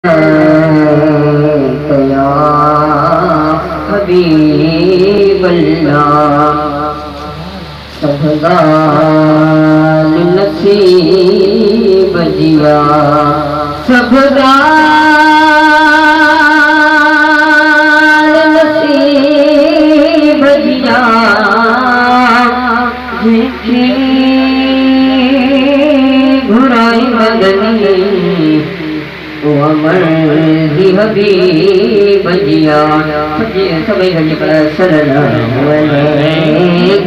या हबीब अल्लाह सबगाल नसीब जिया सबगाल नसीब जिया जिनकी घुराई मदनी वो अमर दी हबीब जिया सभी घड़ी पर सल्लल्लाहु अलैहि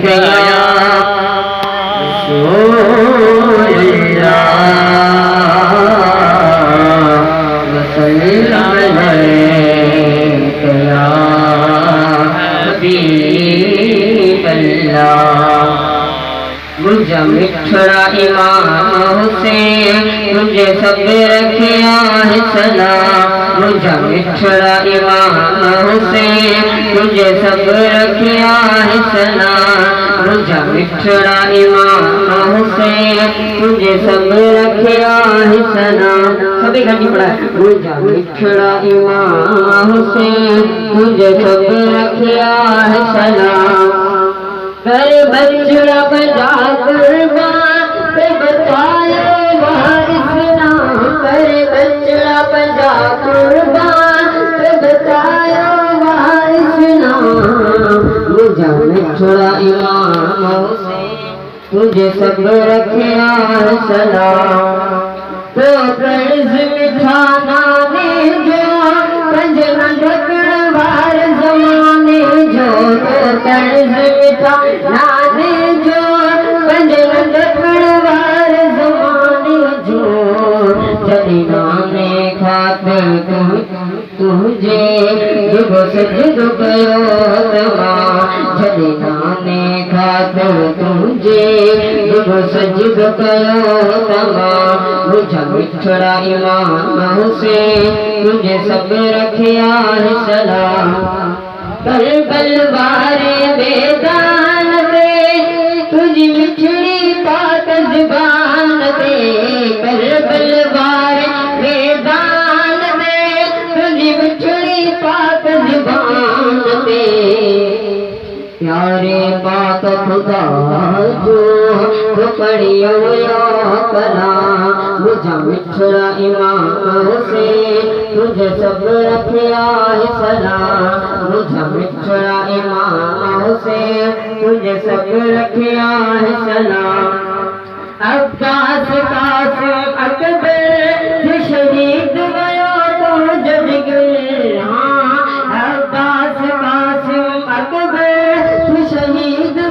मुझे मिठड़ा इमाम हुसैन मुझे सब रखिया है सलाम मुझे मिठड़ा इमाम हुसैन मुझे सब रखिया है सलाम मुझे मिठड़ा इमाम हुसैन मुझे सब रखिया है सलाम सभी घड़ी पड़ा मुझे मिठड़ा इमाम हुसैन मुझे सब रखिया है सलाम कर बचड़ा बजा कुर्बान पे बताया वहाँ इस्लाम कर बचड़ा बजा कुर्बान पे बताया वहाँ इस्लाम मुझे मिठड़ा इमाम हुसैन तुझे सब रखिया सलाम तो कर्ज मिठाना ने जो पंजन ढकड़ वार जमाने जो तो कर्ज नाने जो पंजन ढकड़ वार जमाने जो जदीना ने खातिर तुझे जुगो सजदो कयो तमा जदीना ने खातिर तुझे जुगो सजदो कयो तमा मुझे मिठड़ा इमाम हुसैन तुझे सब रखिया है सलाम करबल वारे मैदान पे तुझी मिठड़ी पाक ज़ुबान पे करबल वारे मैदान में तुझी मिठड़ी पाक ज़ुबान पे प्यारे पाक खुदा जो पढ़ियो या कलाम मुझे मिठड़ा इमाम हुसैन तुझे सब रखिया है सलाम मुझे मिठड़ा इमाम हुसैन तुझे सब रखिया है सलाम अब्बास कासिम अकबर जो शहीद गया तो जजगिर हाँ अब्बास कासिम अकबर जो शहीद